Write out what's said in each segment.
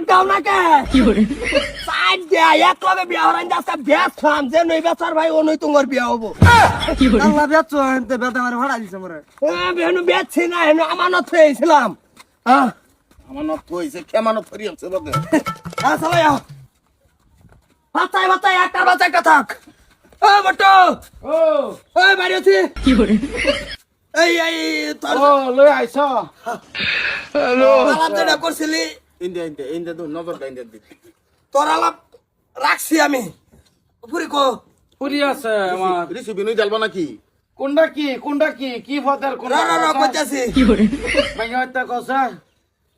গাও না কে সাইড দে এক লগে বিয়া হরাইন দাসা বেশ খাম যে নই বেচার ভাই ও নই তোমার বিয়া হবো আল্লাহ বেচো এনতে বেদা মারে ভাড়া দিছে মোরে বেনু বেচছি না হেনু আমানত হয়েছিলাম হ্যাঁ আমানত হইছে কেমানত করি আছে বগে হ্যাঁ সবাই আও বাচ্চাই বাচ্চাই একটা বাচ্চা একটা থাক ও বটো ও ওই বাড়ি আছি এই তোর ও লই আইছ আলাপ যেটা করছিলি ইন্দে দু নজর দা ইন্দে দি তোর আলাপ রাখছি আমি পুরি কো পুরি আছে আমার রিসিবি নই জালবা নাকি কোনটা কি ফদার কোন কইতাছি ভাঙা হইতা কসা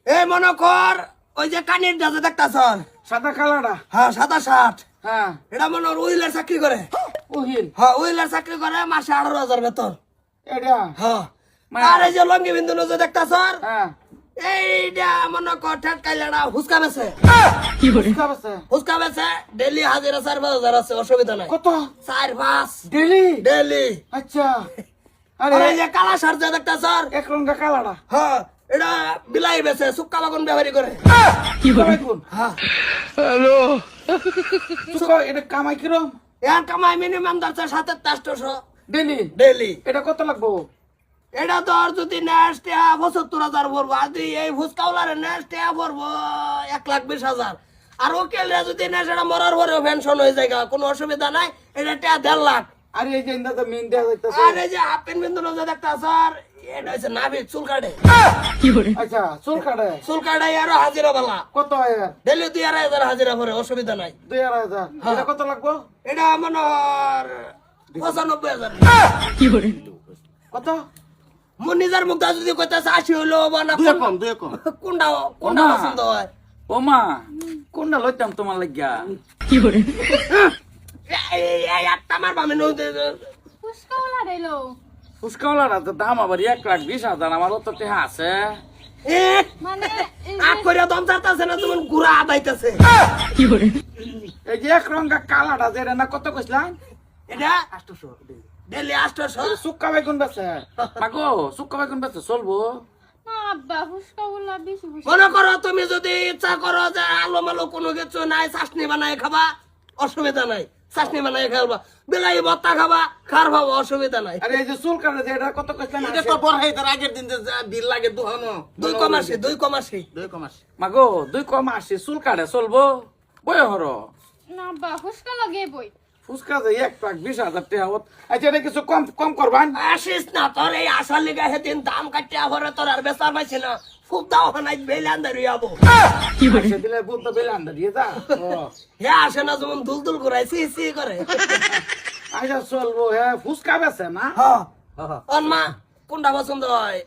এই মনে কর ওই যে কানির দাজে দেখতাছ সাদা কালাডা হ্যাঁ 67 হ্যাঁ এটা মনে হয় উইলার চাকরি করে ওহিল হ্যাঁ উইলার চাকরি করে মাসে 18,000 বেতন এটা হ্যাঁ আর এই যে লঙ্গি বিন্দু নজর দেখতাছ হ্যাঁ এইটা মনে কর ঠেট কাইলাড়া হুসকা বেছে কাবসা হুসকা বেছে ডেলি হাজিরা 4,000 আছে অসুবিধা নাই কত 4-5 ডেলি ডেলি আচ্ছা আর আরে এই যে কালা শার্ট যে দেখতাছ এক রঙা কালাডা হ্যাঁ এটা বিলাই বেছে সুক্কা বাগুন ব্যবহারী করে কোন হ্যাঁ সুকা এটা কামাই কিরম এর কামাই মিনিমাম দরছে 27,800 ডেলি ডেলি এটা কত লাগবো এটা তোর যদি নেক্সট 75,000 ভরবো আর তুই এই ফুসকাওলারে নেক্সট ভরবো 1,20,000 আর ওকেলরা যদি নেক্সট এটা মরার পরেও পেনশন হয়ে যায় কোনো অসুবিধা নাই এটা 1.5 লাখ আরে এই যে ইন্দা তো মিন দেয়া যাইতাছে আর এই যে হাফ প্যান্ট বিন্দু যে দেখতা স্যার এটা হচ্ছে নাভি চুল কাটে আচ্ছা চুল কাটে চুল কাটে আর হাজিরা বালা কত আয়ার ডেলি 2,500 হাজিরা ভরে অসুবিধা নাই 2,500 এটা কত লাগবো এটা মনে হয় 95,000 কত মোর নিজের মুখটা যদি কইতাছে 80 হইলো বা না দুই কম কোনটা পছন্দ হয় ওমা কোনটা লইতাম তোমার লাগিয়া এই একটা আমার বামে নদী ফুসকাওয়ালা রেলো ফুসকাওয়ালার তো দাম আবার 1,20,000 আমার তো টেহা আছে মানে এই আগ করে দম চাইতাছে না তুমি গুড়া আদাইতাছে এই যে এক রঙা কালাটা যেটা না কত কইছিলাম এটা 800 ডেলি 800 সুক্কা বেগুন বেছে মাগো সুক্কা বেগুন বেছে চলবো না আব্বা ফুসকাওয়ালা বেশি ফুসকা মনে করো তুমি যদি ইচ্ছা করো যে আলো মালো কোনো কিছু নাই চাটনি বানায় খাবা অসুবিধা নাই চাটনি বানায় খাবা বিলাই ভর্তা খাবা খার খাবো অসুবিধা নাই আরে এই যে চুল কাটে যে এটা কত কইছিলাম এটা তো পড়াই তার আগের দিন যে বিল লাগে দুহানো 2 কমাসি মাগো 2 কম আসে চুল কাটে চলবো বয় হর না আব্বা ফুসকা লাগে বই ফুসকা যে 1,20,000 টেহা আচ্ছা এটা কিছু কম করবান আসিস না তোর এই আশার লিগা সেদিন দাম কাটিয়া ভরে তোর আর বেচার পাইছি না খুব দাও নাই বেলান্দারি যাবো আচ্ছা দিলে বলতে বেলে আন্দা দিয়ে যা হে আসে না যেমন দুলদুল ঘুরাই সি করে আচ্ছা চলবো হ্যাঁ ফুসকা বেছে না হ্যাঁ মা কোনটা পছন্দ হয়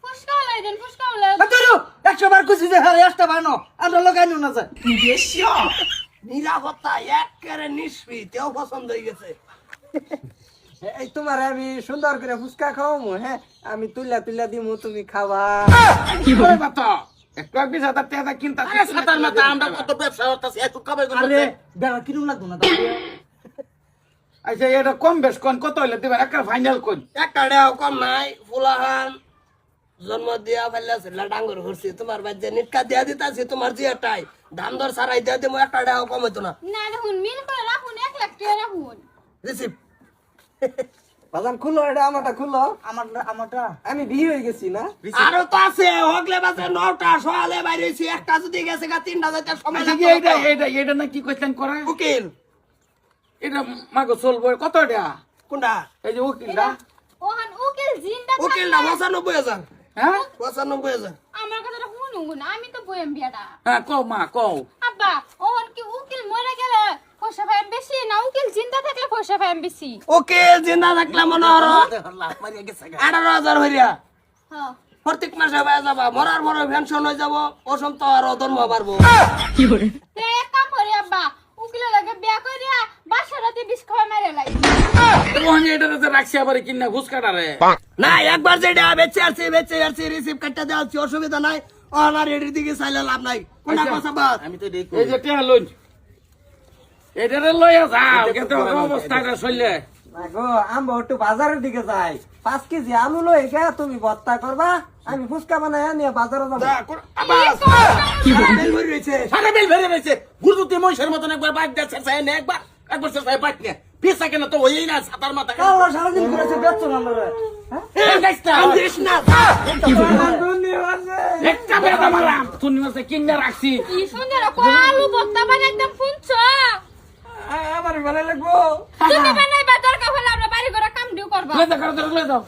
ফুসকাওয়ালা দেন ফুসকাওয়ালা তুই 100 বার কইছিস যে হ্যাঁ একটা বানো আমরা লাগাইনো না যায় নিরাপত্তা একেবারে নিষ্পি তেও পছন্দ হয়ে গেছে এই তোমার আমি সুন্দর করে ফুচকা খাওয়ামু হ্যাঁ আমি তুইলা দিমু তুমি খাবা কি করে বাতা 1,20,000 টেহা কিনতা সাতার মাথা আমরা কত ব্যবসা করতেছি এত কাবাই আরে বেড়া কিরম লাগতো না আচ্ছা এটা কম বেশ কোন কত হইলে দিবেন একটা ফাইনাল কোন একটা দেও কম নাই ফুলাহান জন্ম দিয়া ফেললে ডাঙ্গর ঘুরছি তোমার বাচ্চা নিটকা দিয়া দিতাছি তোমার জিয়াটাই দাম দর সারাই দিয়া দিমু একটা দেও কম হইতো না না দেখুন মিল করে রাখুন 1 লাখ টাকা রাখুন রিসিভ বাজান খুলো এটা আমারটা খুলো আমারটা আমি বিয়ে হয়ে গেছি না আরো তো আছে হগলে বাজে 9টা সকালে বাইরেছি একটা যদি গেছে গা 3টা যাইতে সময় আচ্ছা লাগবে এটা না কি কইছেন করে উকিল এটা মাগো চলবো কত এটা কোনটা এই যে উকিলটা ওহান উকিল জিন্দা উকিলটা 95,000 হ্যাঁ 95,000 আমার কথাটা শুনুন না আমি তো বইম বিয়াটা হ্যাঁ কও মা কও আব্বা ওহন কি উকিল মরে গেলে পয়সা পাইম বেশি না উকিল জিন্দা থাকলে পয়সা পাইম বেশি উকিল জিন্দা থাকলে মনে হলো 18,000 হইয়া হ্যাঁ প্রত্যেক মাসে পাওয়া যাবা মরার পরে পেনশন হয়ে যাব ওসব তো আরো দরমা বাড়বো তে এক কাম করি আব্বা উকিলের লাগে বিয়া করিয়া বাসারাতে বিষ খাওয়া মেরে লাই ওখানে এটা তো রাখছি আবার কিনা ঘুষ কাটারে না একবার যেটা বেঁচে আসছি রিসিভ কাটতে দেওয়া হচ্ছে অসুবিধা নাই ওনার এটির দিকে চাইলে লাভ নাই কোনটা কথা বাদ আমি তো দেখো এই যে টেহা লইন এটারে লইয়া যাও কিন্তু অবস্থাটা চললে গো আমরা একটু বাজারের দিকে যাই 5 কেজি আলু লই গে তুমি ভর্তা করবা আমি ফুচকা বানাই নিয়ে বাজারে যাবো আবাস কি বেল ভরে রয়েছে সারা বেল ভরে রয়েছে গুরুতে মহিষের মতন একবার বাইক যাচ্ছে চাই না একবার সে চাই বাইক নিয়ে পিসা কেন তো ওই না সাতার মাথা কালো সারাদিন করেছে বেচছো না লরে কান্দিস না একটা বেদা মারাম তুমি মাসে কিনে রাখছি কি সুন্দর আলু ভর্তা বানাই একদম ফুনছ আমার ভালো লাগবো তুমি বানাইবা দরকার হলে আমরা বাড়ি করে কাম দিও করবা লে দাও